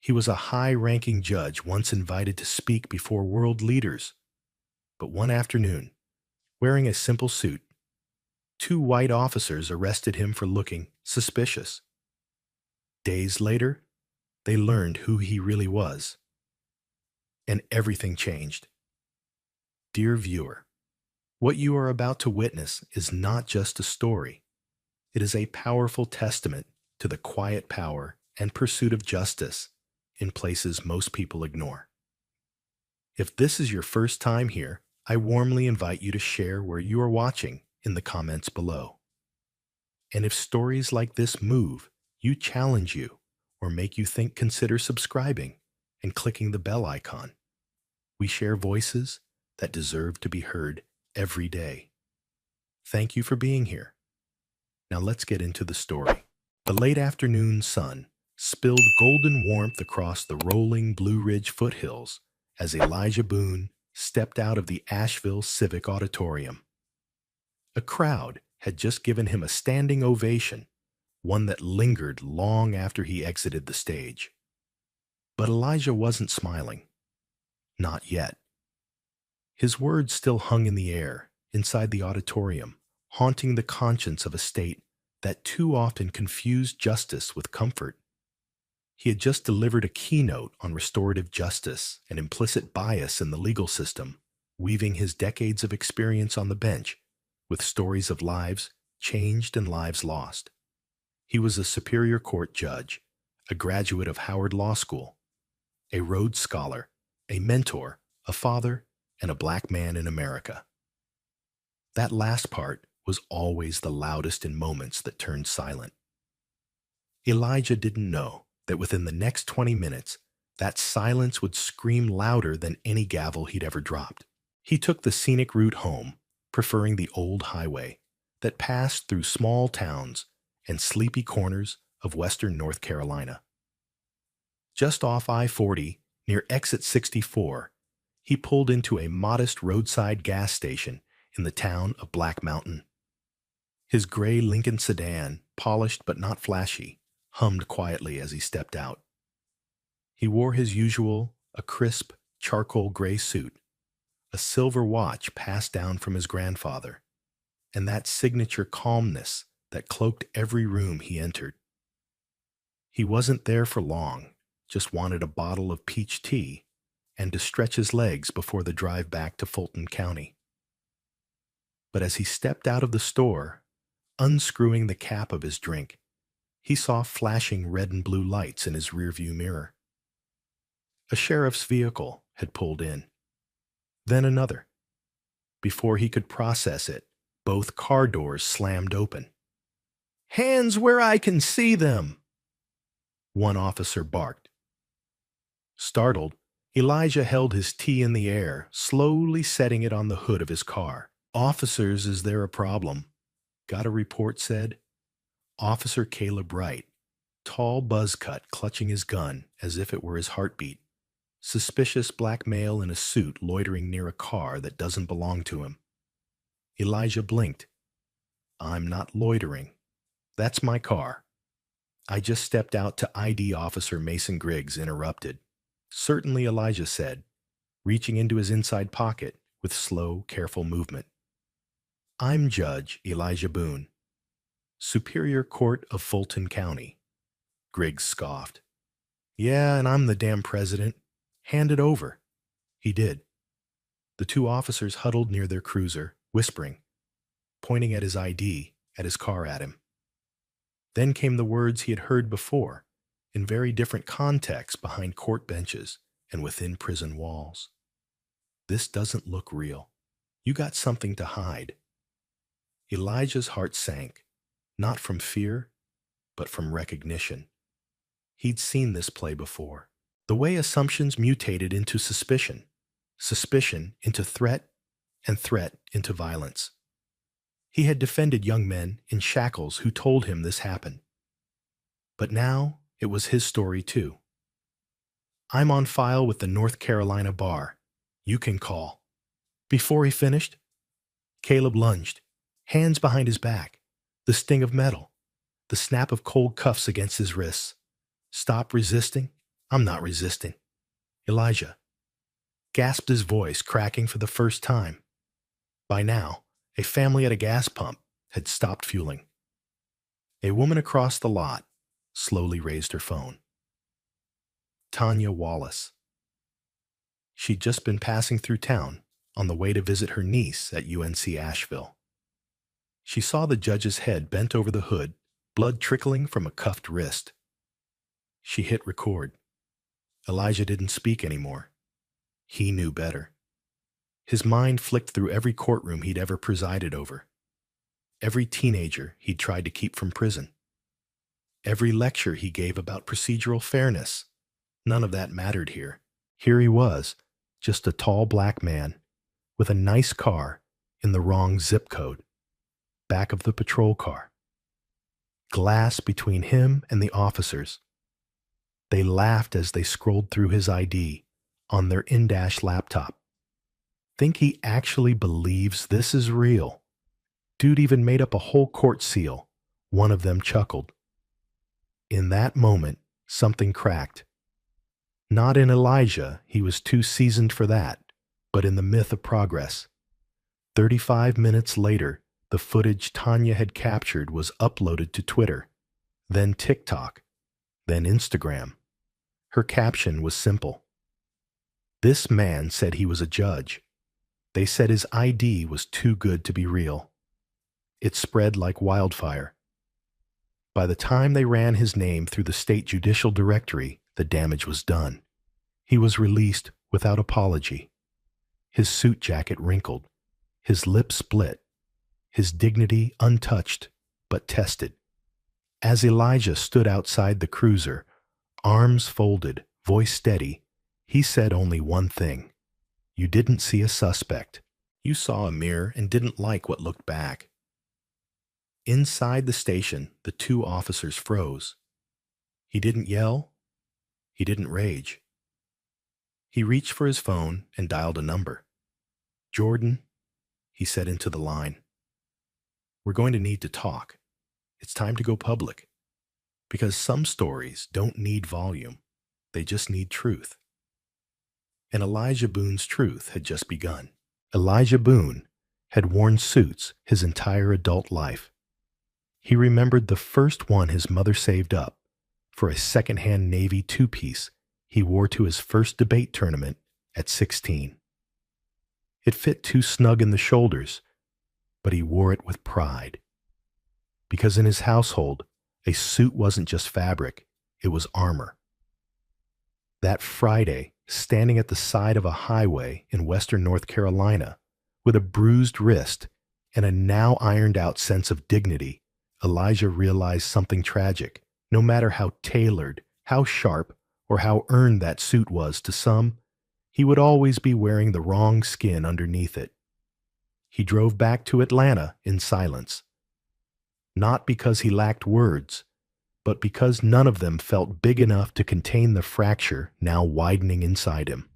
He was a high-ranking judge once invited to speak before world leaders. But one afternoon, wearing a simple suit, two white officers arrested him for looking suspicious. Days later, they learned who he really was, and everything changed. Dear viewer, what you are about to witness is not just a story. It is a powerful testament to the quiet power and pursuit of justice in places most people ignore. If this is your first time here, I warmly invite you to share where you are watching in the comments below. And if stories like this move you, challenge you, or make you think, consider subscribing and clicking the bell icon. We share voices that deserve to be heard every day. Thank you for being here. Now let's get into the story. The late afternoon sun spilled golden warmth across the rolling Blue Ridge foothills as Elijah Boone stepped out of the Asheville Civic Auditorium. A crowd had just given him a standing ovation, one that lingered long after he exited the stage. But Elijah wasn't smiling. Not yet. His words still hung in the air inside the auditorium, haunting the conscience of a state that too often confused justice with comfort. He had just delivered a keynote on restorative justice and implicit bias in the legal system, weaving his decades of experience on the bench with stories of lives changed and lives lost. He was a Superior Court judge, a graduate of Howard Law School, a Rhodes Scholar, a mentor, a father, and a black man in America. That last part was always the loudest in moments that turned silent. Elijah didn't know that within the next 20 minutes, that silence would scream louder than any gavel he'd ever dropped. He took the scenic route home, preferring the old highway that passed through small towns and sleepy corners of western North Carolina. Just off I-40, near exit 64, he pulled into a modest roadside gas station in the town of Black Mountain. His gray Lincoln sedan, polished but not flashy, hummed quietly as he stepped out. He wore his usual, a crisp, charcoal gray suit, a silver watch passed down from his grandfather, and that signature calmness that cloaked every room he entered. He wasn't there for long, just wanted a bottle of peach tea and to stretch his legs before the drive back to Fulton County. But as he stepped out of the store, unscrewing the cap of his drink, he saw flashing red and blue lights in his rearview mirror. A sheriff's vehicle had pulled in. Then another. Before he could process it, both car doors slammed open. "Hands where I can see them!" one officer barked. Startled, Elijah held his tea in the air, slowly setting it on the hood of his car. "Officers, is there a problem?" Got a report said. Officer Caleb Wright, tall buzz cut, clutching his gun as if it were his heartbeat. Suspicious black male in a suit loitering near a car that doesn't belong to him. Elijah blinked. "I'm not loitering. That's my car." "I just stepped out to ID Officer Mason Griggs interrupted." "Certainly," Elijah said, reaching into his inside pocket with slow, careful movement. "I'm Judge Elijah Boone, Superior Court of Fulton County." Griggs scoffed. "Yeah, and I'm the damn president. Hand it over." He did. The two officers huddled near their cruiser, whispering, pointing at his ID, at his car at him. Then came the words he had heard before, in very different contexts behind court benches and within prison walls. "This doesn't look real. You got something to hide." Elijah's heart sank, not from fear, but from recognition. He'd seen this play before. The way assumptions mutated into suspicion, suspicion into threat, and threat into violence. He had defended young men in shackles who told him this happened. But now it was his story too. "I'm on file with the North Carolina Bar. You can call." Before he finished, Caleb lunged, hands behind his back, the sting of metal, the snap of cold cuffs against his wrists. "Stop resisting I'm not resisting. Elijah gasped, his voice cracking for the first time. By now, a family at a gas pump had stopped fueling. A woman across the lot slowly raised her phone. Tanya Wallace. She'd just been passing through town on the way to visit her niece at UNC Asheville. She saw the judge's head bent over the hood, blood trickling from a cuffed wrist. She hit record. Elijah didn't speak anymore. He knew better. His mind flicked through every courtroom he'd ever presided over, every teenager he'd tried to keep from prison, every lecture he gave about procedural fairness. None of that mattered here. Here he was, just a tall black man with a nice car in the wrong zip code, back of the patrol car. Glass between him and the officers. They laughed as they scrolled through his ID on their in-dash laptop. Think he actually believes this is real? Dude even made up a whole court seal. One of them chuckled. In that moment, something cracked. Not in Elijah, he was too seasoned for that, but in the myth of progress. 35 minutes later, the footage Tanya had captured was uploaded to Twitter, then TikTok, then Instagram. Her caption was simple. This man said he was a judge. They said his ID was too good to be real. It spread like wildfire. By the time they ran his name through the state judicial directory, the damage was done. He was released without apology. His suit jacket wrinkled, his lips split, his dignity untouched but tested. As Elijah stood outside the cruiser, arms folded, voice steady, he said only one thing. You didn't see a suspect. You saw a mirror and didn't like what looked back. Inside the station, the two officers froze. He didn't yell. He didn't rage. He reached for his phone and dialed a number. Jordan, he said into the line. We're going to need to talk. It's time to go public. Because some stories don't need volume. They just need truth. And Elijah Boone's truth had just begun. Elijah Boone had worn suits his entire adult life. He remembered the first one his mother saved up for a secondhand Navy two-piece he wore to his first debate tournament at 16. It fit too snug in the shoulders, but he wore it with pride. Because in his household, a suit wasn't just fabric, it was armor. That Friday, standing at the side of a highway in western North Carolina, with a bruised wrist and a now ironed-out sense of dignity, Elijah realized something tragic. No matter how tailored, how sharp, or how earned that suit was to some, he would always be wearing the wrong skin underneath it. He drove back to Atlanta in silence. Not because he lacked words, but because none of them felt big enough to contain the fracture now widening inside him.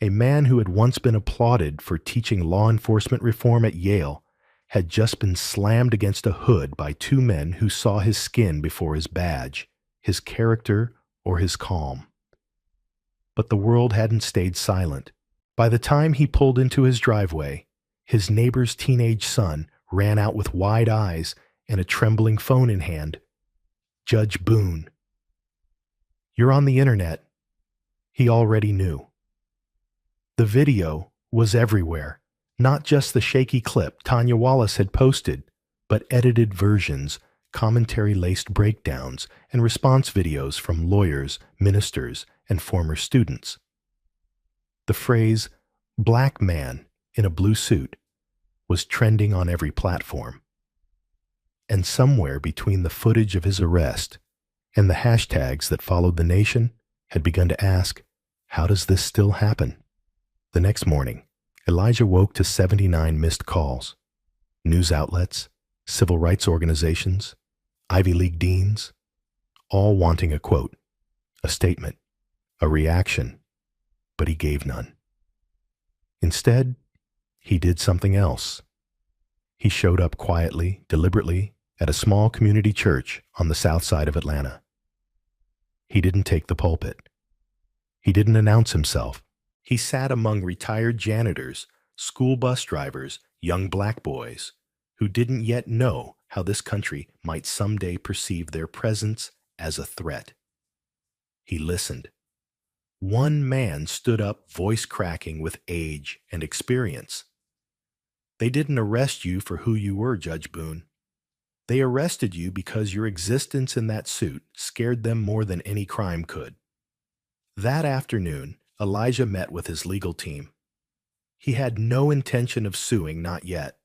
A man who had once been applauded for teaching law enforcement reform at Yale had just been slammed against a hood by two men who saw his skin before his badge, his character, or his calm. But the world hadn't stayed silent. By the time he pulled into his driveway, his neighbor's teenage son ran out with wide eyes and a trembling phone in hand. Judge Boone. You're on the internet. He already knew. The video was everywhere, not just the shaky clip Tanya Wallace had posted, but edited versions, commentary-laced breakdowns, and response videos from lawyers, ministers, and former students. The phrase, "black man in a blue suit," was trending on every platform. And somewhere between the footage of his arrest and the hashtags that followed the nation had begun to ask, how does this still happen? The next morning, Elijah woke to 79 missed calls. News outlets, civil rights organizations, Ivy League deans, all wanting a quote, a statement, a reaction, but he gave none. Instead, he did something else. He showed up quietly, deliberately, at a small community church on the south side of Atlanta. He didn't take the pulpit. He didn't announce himself. He sat among retired janitors, school bus drivers, young black boys, who didn't yet know how this country might someday perceive their presence as a threat. He listened. One man stood up, voice cracking with age and experience. They didn't arrest you for who you were, Judge Boone. They arrested you because your existence in that suit scared them more than any crime could. That afternoon, Elijah met with his legal team. He had no intention of suing, not yet.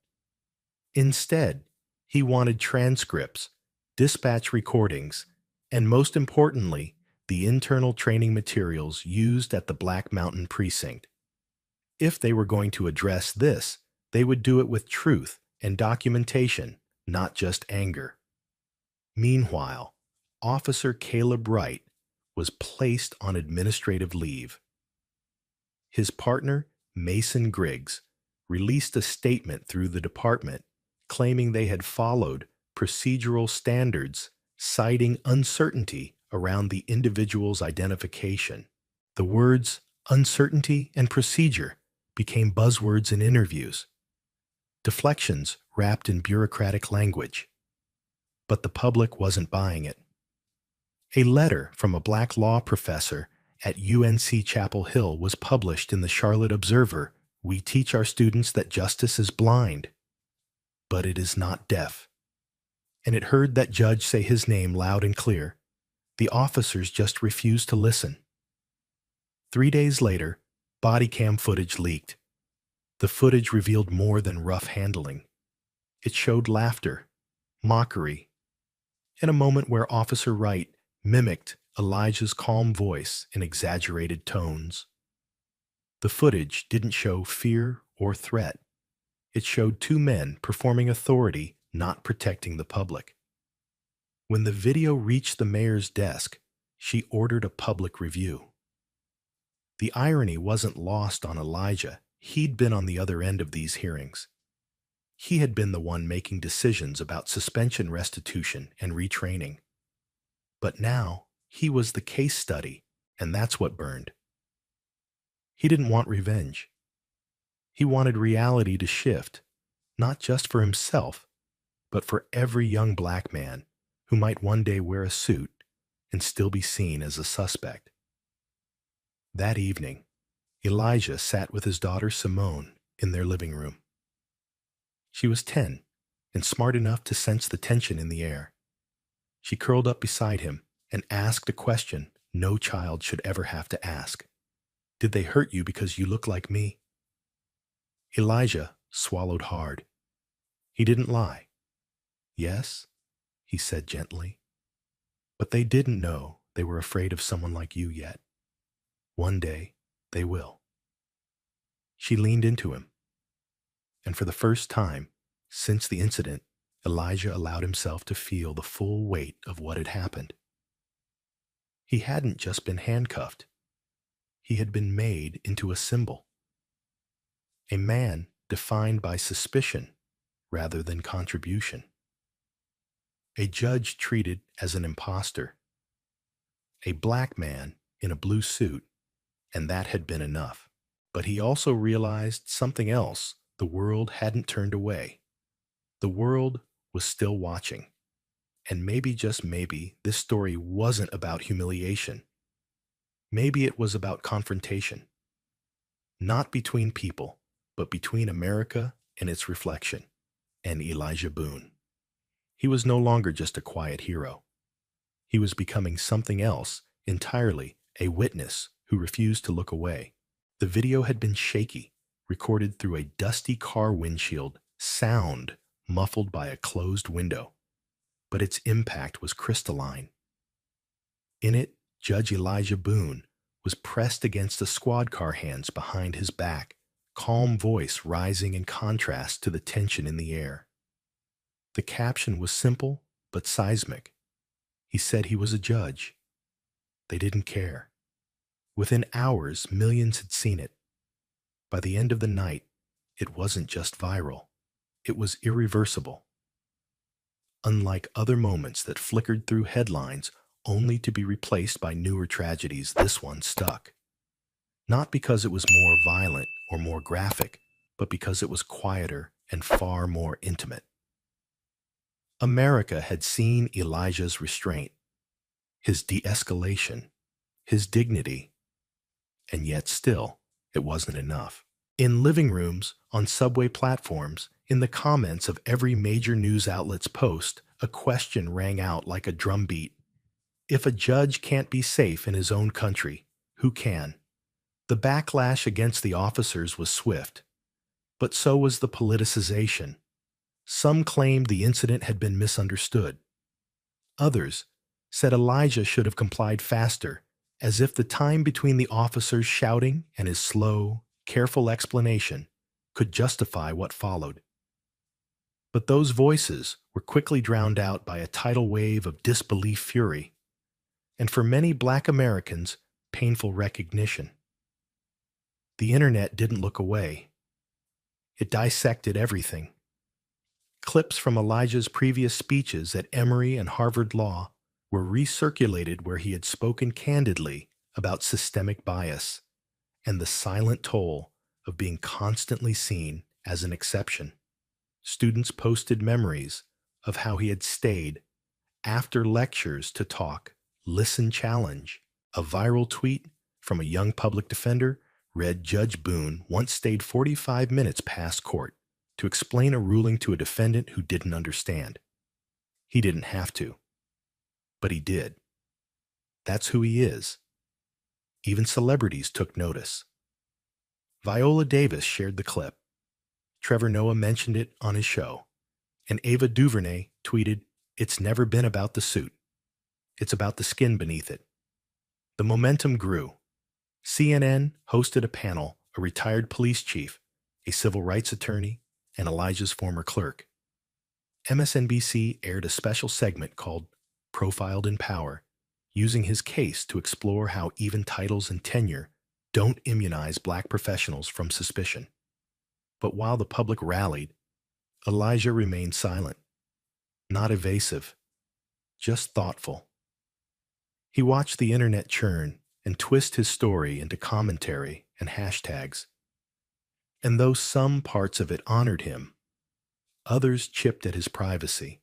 Instead, he wanted transcripts, dispatch recordings, and most importantly, the internal training materials used at the Black Mountain precinct. If they were going to address this, they would do it with truth and documentation, not just anger. Meanwhile, Officer Caleb Wright was placed on administrative leave. His partner, Mason Griggs, released a statement through the department claiming they had followed procedural standards, citing uncertainty around the individual's identification. The words uncertainty and procedure became buzzwords in interviews, deflections wrapped in bureaucratic language. But the public wasn't buying it. A letter from a black law professor at UNC Chapel Hill was published in the Charlotte Observer. We teach our students that justice is blind, but it is not deaf. And it heard that judge say his name loud and clear. The officers just refused to listen. 3 days later, body cam footage leaked. The footage revealed more than rough handling. It showed laughter, mockery, and a moment where Officer Wright mimicked Elijah's calm voice in exaggerated tones. The footage didn't show fear or threat. It showed two men performing authority, not protecting the public. When the video reached the mayor's desk, she ordered a public review. The irony wasn't lost on Elijah. He'd been on the other end of these hearings. He had been the one making decisions about suspension, restitution, and retraining. But now, he was the case study, and that's what burned. He didn't want revenge. He wanted reality to shift, not just for himself, but for every young black man who might one day wear a suit and still be seen as a suspect. That evening, Elijah sat with his daughter Simone in their living room. She was 10 and smart enough to sense the tension in the air. She curled up beside him and asked a question no child should ever have to ask. Did they hurt you because you look like me? Elijah swallowed hard. He didn't lie. Yes, he said gently. But they didn't know they were afraid of someone like you yet. One day, they will. She leaned into him. And for the first time since the incident, Elijah allowed himself to feel the full weight of what had happened. He hadn't just been handcuffed. He had been made into a symbol. A man defined by suspicion rather than contribution. A judge treated as an imposter. A black man in a blue suit, and that had been enough. But he also realized something else. The world hadn't turned away. The world was still watching. And maybe, just maybe, this story wasn't about humiliation. Maybe it was about confrontation. Not between people, but between America and its reflection, and Elijah Boone. He was no longer just a quiet hero. He was becoming something else entirely, a witness who refused to look away. The video had been shaky, recorded through a dusty car windshield, sound muffled by a closed window. But its impact was crystalline. In it, Judge Elijah Boone was pressed against the squad car hands behind his back, calm voice rising in contrast to the tension in the air. The caption was simple but seismic. He said he was a judge. They didn't care. Within hours, millions had seen it. By the end of the night, it wasn't just viral. It was irreversible. Unlike other moments that flickered through headlines only to be replaced by newer tragedies. This one stuck. Not because it was more violent or more graphic, but because it was quieter and far more intimate. America had seen Elijah's restraint, his de-escalation, his dignity, and yet still, it wasn't enough. In living rooms, on subway platforms, in the comments of every major news outlet's post, a question rang out like a drumbeat. If a judge can't be safe in his own country, who can? The backlash against the officers was swift, but so was the politicization. Some claimed the incident had been misunderstood. Others said Elijah should have complied faster, as if the time between the officers shouting and his slow, careful explanation could justify what followed. But those voices were quickly drowned out by a tidal wave of disbelief fury, and for many Black Americans, painful recognition. The internet didn't look away. It dissected everything. Clips from Elijah's previous speeches at Emory and Harvard Law were recirculated where he had spoken candidly about systemic bias and the silent toll of being constantly seen as an exception. Students posted memories of how he had stayed after lectures to talk Listen Challenge. A viral tweet from a young public defender read Judge Boone once stayed 45 minutes past court to explain a ruling to a defendant who didn't understand. He didn't have to, but he did. That's who he is. Even celebrities took notice. Viola Davis shared the clip. Trevor Noah mentioned it on his show. And Ava DuVernay tweeted, "It's never been about the suit. It's about the skin beneath it." The momentum grew. CNN hosted a panel, a retired police chief, a civil rights attorney, and Elijah's former clerk. MSNBC aired a special segment called Profiled in Power, using his case to explore how even titles and tenure don't immunize Black professionals from suspicion. But while the public rallied, Elijah remained silent, not evasive, just thoughtful. He watched the internet churn and twist his story into commentary and hashtags. And though some parts of it honored him, others chipped at his privacy.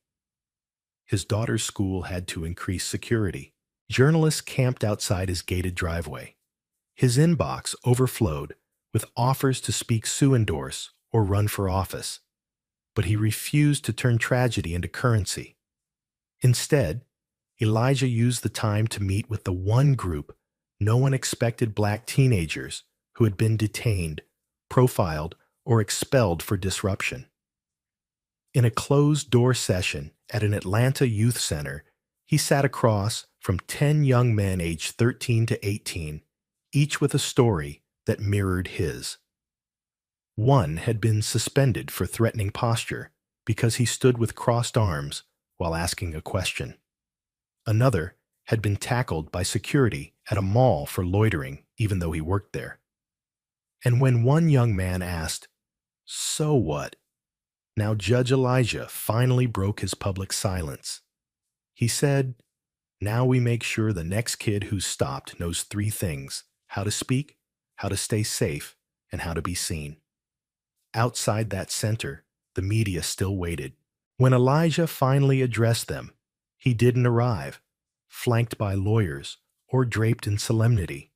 His daughter's school had to increase security. Journalists camped outside his gated driveway. His inbox overflowed with offers to speak Sue endorse or run for office. But he refused to turn tragedy into currency. Instead, Elijah used the time to meet with the one group no one expected Black teenagers who had been detained, profiled, or expelled for disruption. In a closed-door session at an Atlanta youth center, he sat across from 10 young men aged 13 to 18, each with a story that mirrored his. One had been suspended for threatening posture because he stood with crossed arms while asking a question. Another had been tackled by security at a mall for loitering even though he worked there. And when one young man asked, "So what?" Now Judge Elijah finally broke his public silence. He said, "Now we make sure the next kid who's stopped knows 3 things: how to speak, how to stay safe, and how to be seen." Outside that center, the media still waited. When Elijah finally addressed them, he didn't arrive, flanked by lawyers or draped in solemnity.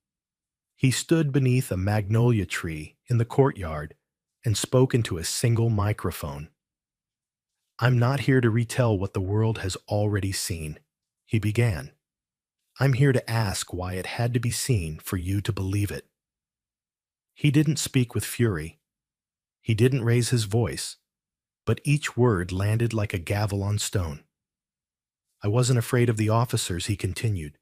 He stood beneath a magnolia tree in the courtyard and spoke into a single microphone. "I'm not here to retell what the world has already seen," he began. "I'm here to ask why it had to be seen for you to believe it." He didn't speak with fury. He didn't raise his voice, but each word landed like a gavel on stone. "I wasn't afraid of the officers," he continued.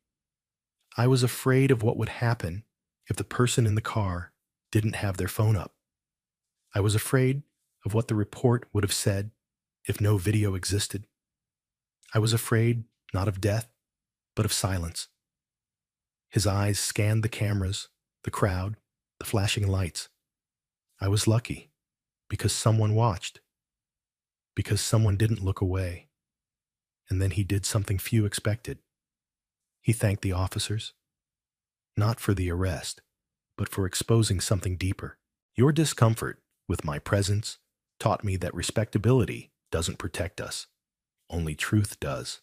"I was afraid of what would happen if the person in the car didn't have their phone up. I was afraid of what the report would have said if no video existed. I was afraid not of death, but of silence." His eyes scanned the cameras, the crowd, the flashing lights. "I was lucky because someone watched, because someone didn't look away." And then he did something few expected. He thanked the officers, not for the arrest, but for exposing something deeper. Your discomfort with my presence taught me that respectability doesn't protect us. Only truth does.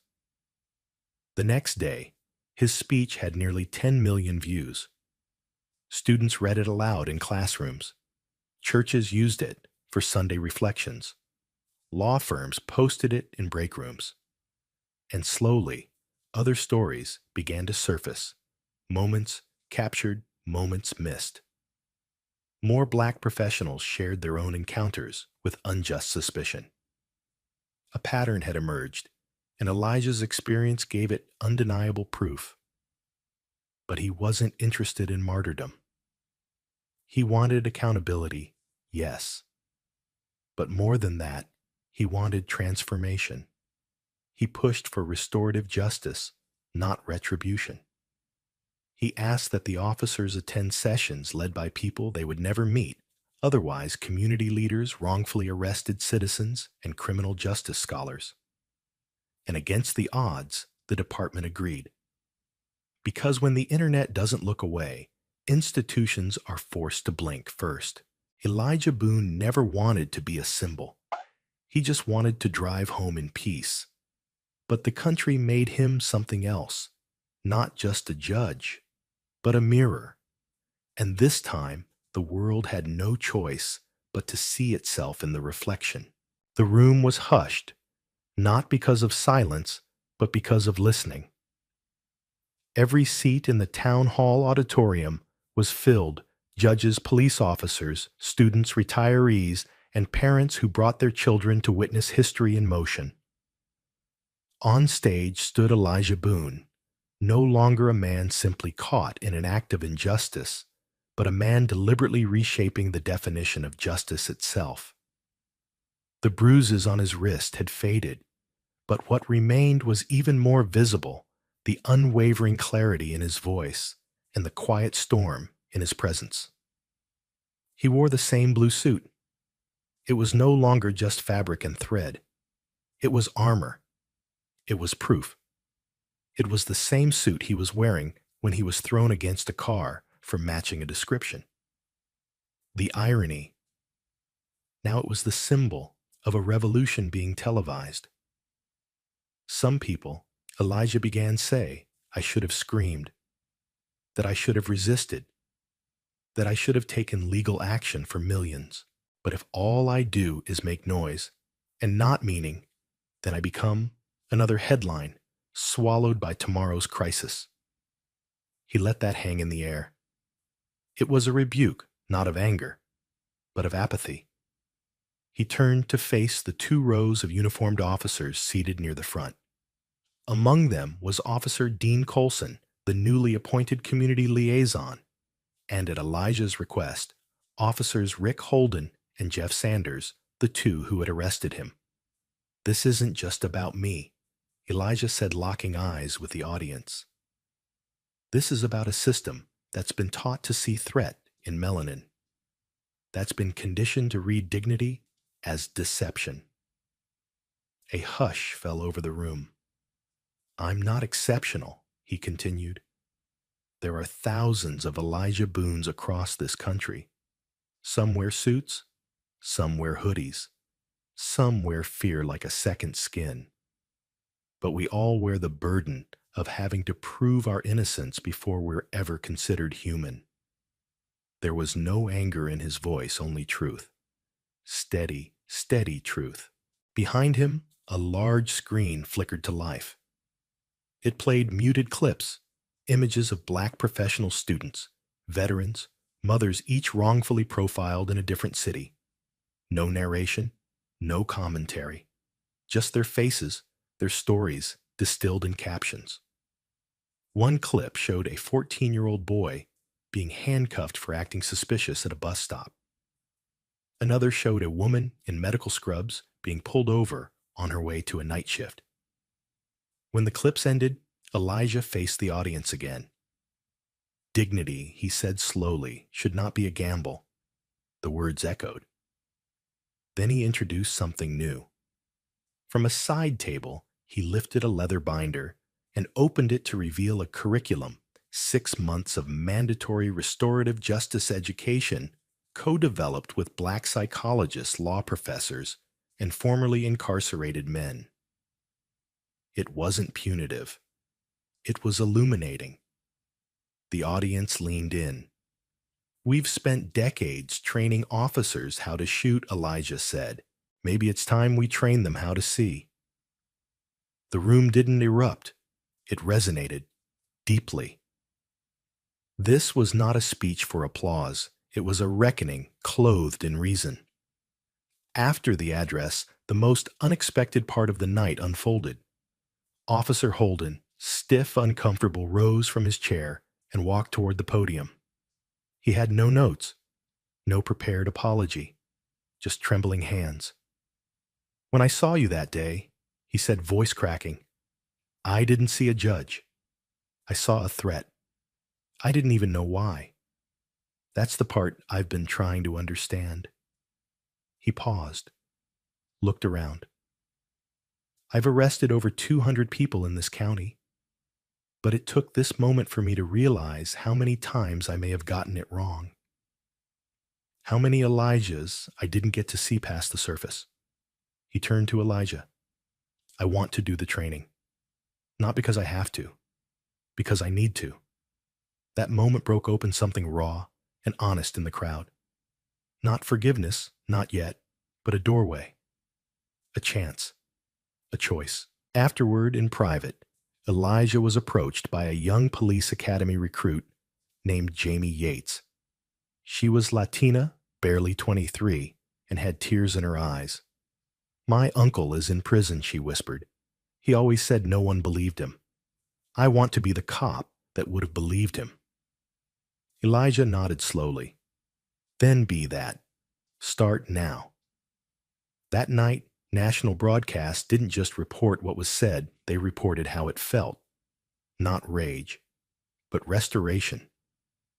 The next day, his speech had nearly 10 million views. Students read it aloud in classrooms. Churches used it for Sunday reflections. Law firms posted it in break rooms. And slowly, other stories began to surface. Moments captured, moments missed. More black professionals shared their own encounters with unjust suspicion. A pattern had emerged, and Elijah's experience gave it undeniable proof. But he wasn't interested in martyrdom. He wanted accountability, yes. But more than that, he wanted transformation. He pushed for restorative justice, not retribution. He asked that the officers attend sessions led by people they would never meet. Otherwise, community leaders wrongfully arrested citizens and criminal justice scholars. And against the odds, the department agreed. Because when the internet doesn't look away, institutions are forced to blink first. Elijah Boone never wanted to be a symbol. He just wanted to drive home in peace. But the country made him something else, not just a judge, but a mirror. And this time, the world had no choice but to see itself in the reflection. The room was hushed, not because of silence, but because of listening. Every seat in the town hall auditorium was filled. Judges, police officers, students, retirees, and parents who brought their children to witness history in motion. On stage stood Elijah Boone, no longer a man simply caught in an act of injustice, but a man deliberately reshaping the definition of justice itself. The bruises on his wrist had faded, but what remained was even more visible, the unwavering clarity in his voice and the quiet storm in his presence. He wore the same blue suit. It was no longer just fabric and thread. It was armor. It was proof. It was the same suit he was wearing when he was thrown against a car for matching a description. The irony. Now it was the symbol of a revolution being televised. Some people, Elijah began say, I should have screamed, that I should have resisted, that I should have taken legal action for millions. But if all I do is make noise and not meaning, then I become another headline swallowed by tomorrow's crisis. He let that hang in the air. It was a rebuke, not of anger, but of apathy. He turned to face the 2 rows of uniformed officers seated near the front. Among them was Officer Dean Colson, the newly appointed community liaison, and at Elijah's request, Officers Rick Holden and Jeff Sanders, the 2 who had arrested him. This isn't just about me, Elijah said, locking eyes with the audience. This is about a system that's been taught to see threat in melanin, that's been conditioned to read dignity as deception. A hush fell over the room. I'm not exceptional, he continued. There are thousands of Elijah Boones across this country. Some wear suits, some wear hoodies, some wear fear like a second skin. But we all wear the burden of having to prove our innocence before we're ever considered human. There was no anger in his voice, only truth. Steady, steady truth. Behind him, a large screen flickered to life. It played muted clips, images of black professional students, veterans, mothers each wrongfully profiled in a different city. No narration, no commentary, just their faces, their stories distilled in captions. One clip showed a 14-year-old boy being handcuffed for acting suspicious at a bus stop. Another showed a woman in medical scrubs being pulled over on her way to a night shift. When the clips ended, Elijah faced the audience again. Dignity, he said slowly, should not be a gamble. The words echoed. Then he introduced something new. From a side table, he lifted a leather binder and opened it to reveal a curriculum, 6 months of mandatory restorative justice education, co-developed with Black psychologists, law professors, and formerly incarcerated men. It wasn't punitive. It was illuminating. The audience leaned in. "We've spent decades training officers how to shoot," Elijah said. "Maybe it's time we train them how to see." The room didn't erupt. It resonated deeply. This was not a speech for applause. It was a reckoning clothed in reason. After the address, the most unexpected part of the night unfolded. Officer Holden, stiff, uncomfortable, rose from his chair and walked toward the podium. He had no notes, no prepared apology, just trembling hands. "When I saw you that day," he said, voice cracking, "I didn't see a judge. I saw a threat. I didn't even know why. That's the part I've been trying to understand." He paused, looked around. "I've arrested over 200 people in this county, but it took this moment for me to realize how many times I may have gotten it wrong. How many Elijahs I didn't get to see past the surface." He turned to Elijah. "I want to do the training. Not because I have to, because I need to." That moment broke open something raw and honest in the crowd. Not forgiveness, not yet, but a doorway, a chance, a choice. Afterward, in private, Elijah was approached by a young police academy recruit named Jamie Yates. She was Latina, barely 23, and had tears in her eyes. "My uncle is in prison," she whispered. "He always said no one believed him. I want to be the cop that would have believed him." Elijah nodded slowly. "Then be that. Start now." That night, national broadcasts didn't just report what was said, they reported how it felt. Not rage, but restoration.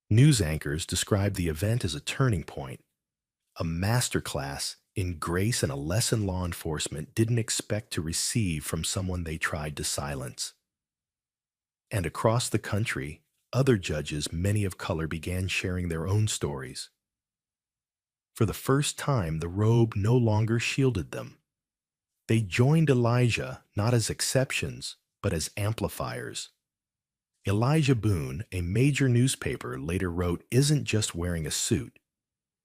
News anchors described the event as a turning point, a masterclass in grace and a lesson law enforcement didn't expect to receive from someone they tried to silence. And across the country, other judges, many of color, began sharing their own stories. For the first time, the robe no longer shielded them. They joined Elijah not as exceptions, but as amplifiers. Elijah Boone, a major newspaper, later wrote, "isn't just wearing a suit.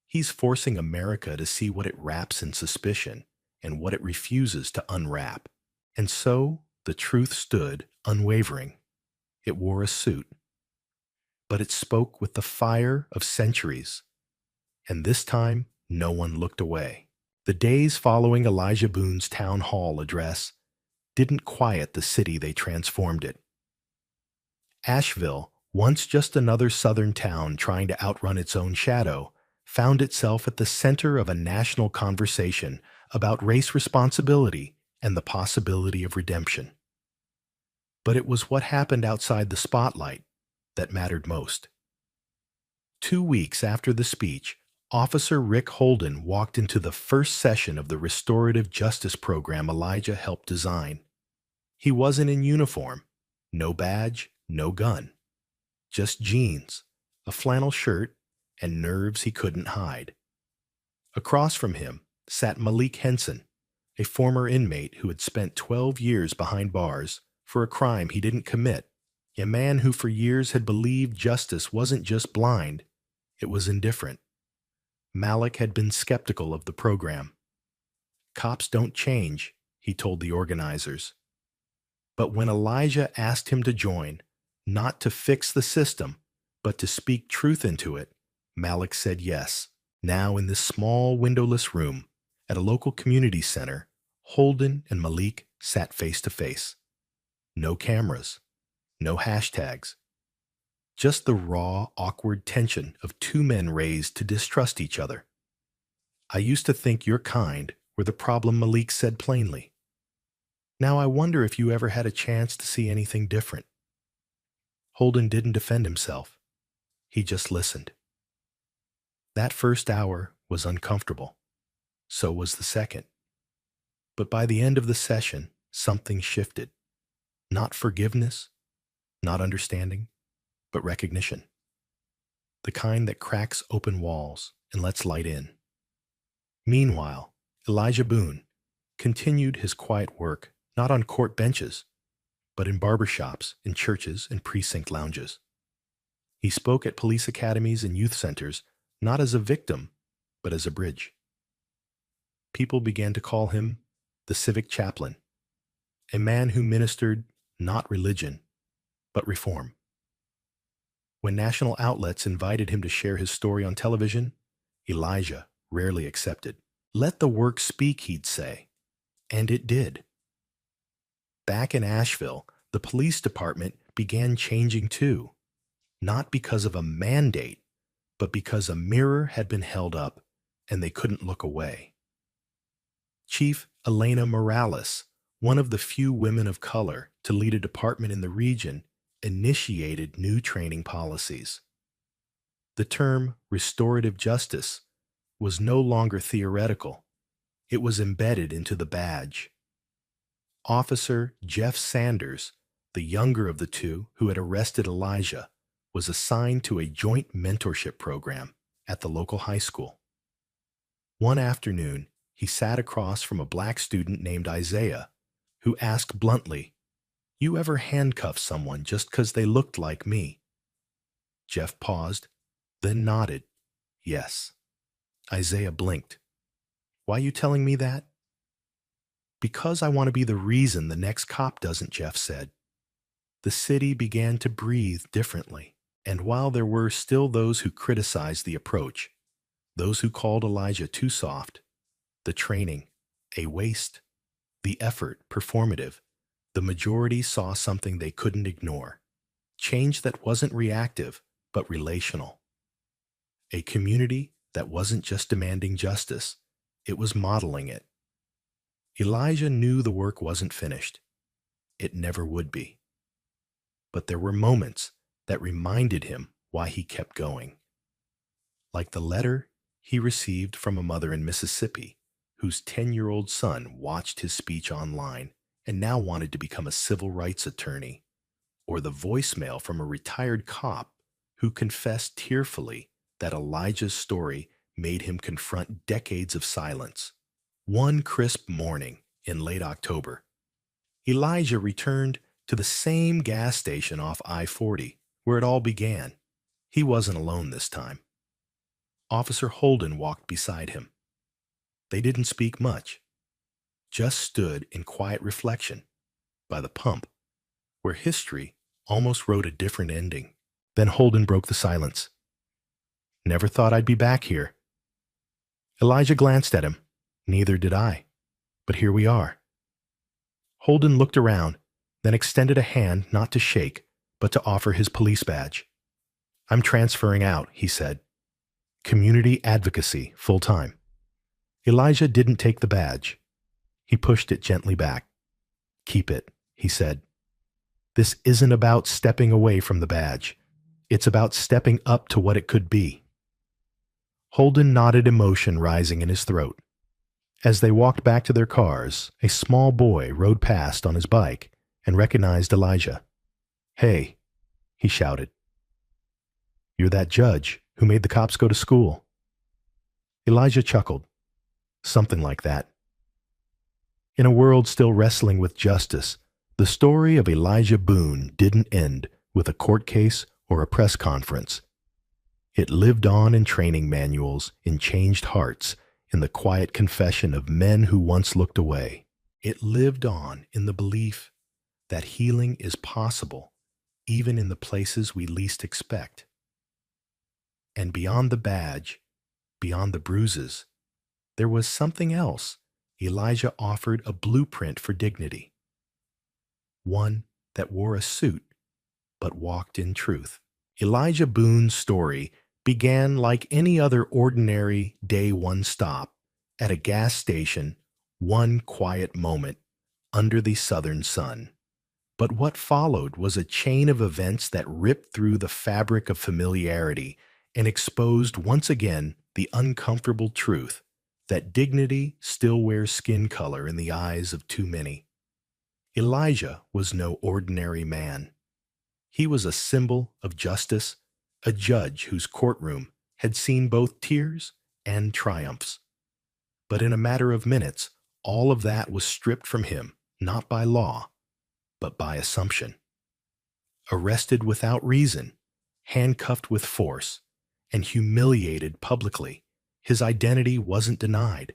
He's forcing America to see what it wraps in suspicion and what it refuses to unwrap." And so the truth stood unwavering. It wore a suit, but it spoke with the fire of centuries. And this time, no one looked away. The days following Elijah Boone's town hall address didn't quiet the city, they transformed it. Asheville, once just another southern town trying to outrun its own shadow, found itself at the center of a national conversation about race responsibility and the possibility of redemption. But it was what happened outside the spotlight that mattered most. 2 weeks after the speech, Officer Rick Holden walked into the first session of the restorative justice program Elijah helped design. He wasn't in uniform, no badge, no gun, just jeans, a flannel shirt, and nerves he couldn't hide. Across from him sat Malik Henson, a former inmate who had spent 12 years behind bars for a crime he didn't commit, a man who for years had believed justice wasn't just blind, it was indifferent. Malik had been skeptical of the program. "Cops don't change," he told the organizers. But when Elijah asked him to join, not to fix the system, but to speak truth into it, Malik said yes. Now in this small windowless room at a local community center, Holden and Malik sat face to face. No cameras, no hashtags. Just the raw, awkward tension of two men raised to distrust each other. "I used to think your kind were the problem," Malik said plainly. "Now I wonder if you ever had a chance to see anything different." Holden didn't defend himself. He just listened. That first hour was uncomfortable. So was the second. But by the end of the session, something shifted. Not forgiveness, not understanding, but recognition. The kind that cracks open walls and lets light in. Meanwhile, Elijah Boone continued his quiet work not on court benches, but in barbershops, in churches, and precinct lounges. He spoke at police academies and youth centers not as a victim, but as a bridge. People began to call him the civic chaplain, a man who ministered not religion, but reform. When national outlets invited him to share his story on television, Elijah rarely accepted. Let the work speak, he'd say. And it did. Back in Asheville, the police department began changing too, not because of a mandate, but because a mirror had been held up and they couldn't look away. Chief Elena Morales, one of the few women of color to lead a department in the region, initiated new training policies. The term restorative justice was no longer theoretical. It was embedded into the badge. Officer Jeff Sanders, the younger of the two who had arrested Elijah, was assigned to a joint mentorship program at the local high school. One afternoon, he sat across from a black student named Isaiah, who asked bluntly, "You ever handcuff someone just 'cause they looked like me?" Jeff paused, then nodded, "Yes." Isaiah blinked. "Why you telling me that?" "Because I want to be the reason the next cop doesn't," Jeff said. The city began to breathe differently, and while there were still those who criticized the approach, those who called Elijah too soft, the training a waste, the effort performative, the majority saw something they couldn't ignore. Change that wasn't reactive, but relational. A community that wasn't just demanding justice, it was modeling it. Elijah knew the work wasn't finished. It never would be. But there were moments that reminded him why he kept going. Like the letter he received from a mother in Mississippi whose 10-year-old son watched his speech online and now wanted to become a civil rights attorney, or the voicemail from a retired cop who confessed tearfully that Elijah's story made him confront decades of silence. One crisp morning in late October, Elijah returned to the same gas station off I-40 where it all began. He wasn't alone this time. Officer Holden walked beside him. They didn't speak much, just stood in quiet reflection by the pump, where history almost wrote a different ending. Then Holden broke the silence. "Never thought I'd be back here." Elijah glanced at him. "Neither did I. But here we are." Holden looked around, then extended a hand not to shake, but to offer his police badge. "I'm transferring out," he said. "Community advocacy, full-time." Elijah didn't take the badge. He pushed it gently back. "Keep it," he said. "This isn't about stepping away from the badge. It's about stepping up to what it could be." Holden nodded, emotion rising in his throat. As they walked back to their cars, a small boy rode past on his bike and recognized Elijah. "Hey," he shouted. "You're that judge who made the cops go to school." Elijah chuckled. "Something like that." In a world still wrestling with justice, the story of Elijah Boone didn't end with a court case or a press conference. It lived on in training manuals, in changed hearts, in the quiet confession of men who once looked away. It lived on in the belief that healing is possible, even in the places we least expect. And beyond the badge, beyond the bruises, there was something else. Elijah offered a blueprint for dignity. One that wore a suit, but walked in truth. Elijah Boone's story began like any other ordinary day one stop at a gas station, one quiet moment under the southern sun. But what followed was a chain of events that ripped through the fabric of familiarity and exposed once again the uncomfortable truth that dignity still wears skin color in the eyes of too many. Elijah was no ordinary man. He was a symbol of justice, a judge whose courtroom had seen both tears and triumphs. But in a matter of minutes, all of that was stripped from him, not by law, but by assumption. Arrested without reason, handcuffed with force, and humiliated publicly, his identity wasn't denied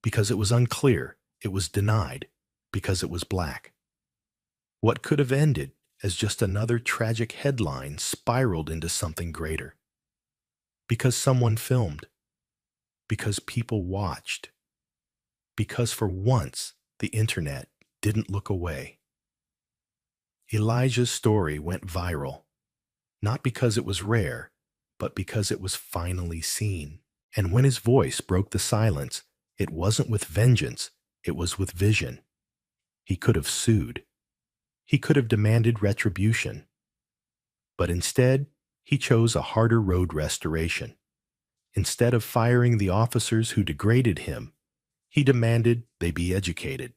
because it was unclear. It was denied because it was black. What could have ended as just another tragic headline spiraled into something greater. Because someone filmed. Because people watched. Because for once, the internet didn't look away. Elijah's story went viral, not because it was rare, but because it was finally seen. And when his voice broke the silence, it wasn't with vengeance, it was with vision. He could have sued. He could have demanded retribution. But instead, he chose a harder road: restoration. Instead of firing the officers who degraded him, he demanded they be educated.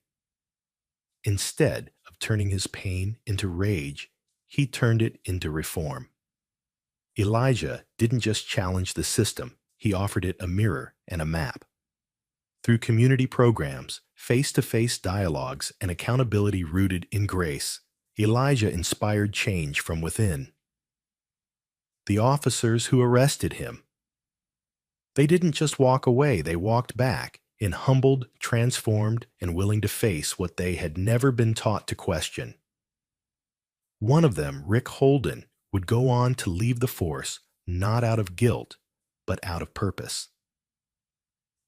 Instead of turning his pain into rage, he turned it into reform. Elijah didn't just challenge the system, he offered it a mirror and a map. Through community programs, face-to-face dialogues, and accountability rooted in grace, Elijah inspired change from within. The officers who arrested him, they didn't just walk away, they walked back, in humbled, transformed, and willing to face what they had never been taught to question. One of them, Rick Holden, would go on to leave the force not out of guilt, but out of purpose.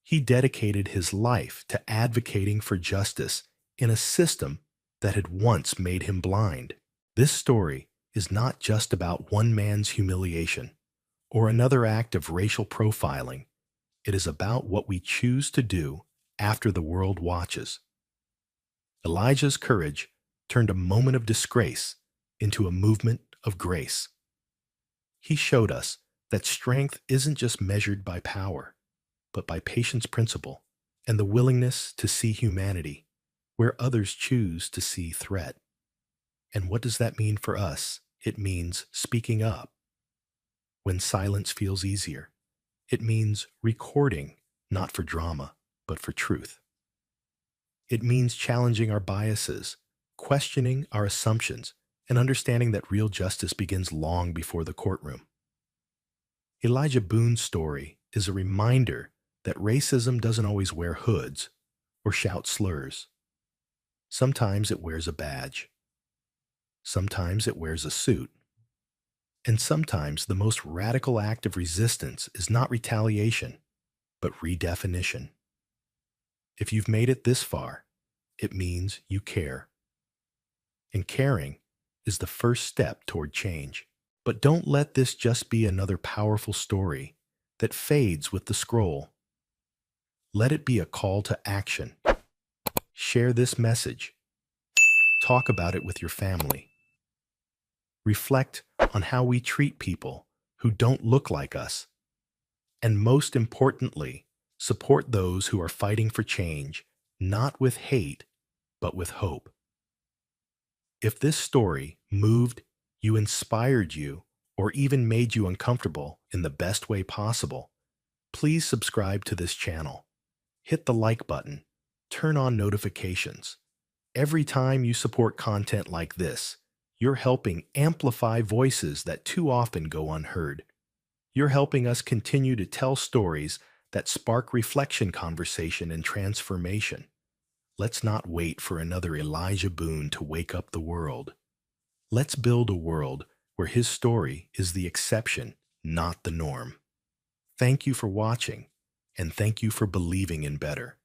He dedicated his life to advocating for justice in a system that had once made him blind. This story is not just about one man's humiliation or another act of racial profiling. It is about what we choose to do after the world watches. Elijah's courage turned a moment of disgrace into a movement of grace. He showed us that strength isn't just measured by power, but by patience principle and the willingness to see humanity where others choose to see threat. And what does that mean for us? It means speaking up when silence feels easier. It means recording, not for drama, but for truth. It means challenging our biases, questioning our assumptions, and understanding that real justice begins long before the courtroom. Elijah Boone's story is a reminder that racism doesn't always wear hoods or shout slurs. Sometimes it wears a badge. Sometimes it wears a suit. And sometimes the most radical act of resistance is not retaliation, but redefinition. If you've made it this far, it means you care. And caring is the first step toward change. But don't let this just be another powerful story that fades with the scroll. Let it be a call to action. Share this message. Talk about it with your family. Reflect on how we treat people who don't look like us. And most importantly, support those who are fighting for change, not with hate, but with hope. If this story moved you, inspired you, or even made you uncomfortable in the best way possible, please subscribe to this channel. Hit the like button. Turn on notifications. Every time you support content like this, you're helping amplify voices that too often go unheard. You're helping us continue to tell stories that spark reflection, conversation, and transformation. Let's not wait for another Elijah Boone to wake up the world. Let's build a world where his story is the exception, not the norm. Thank you for watching, and thank you for believing in better.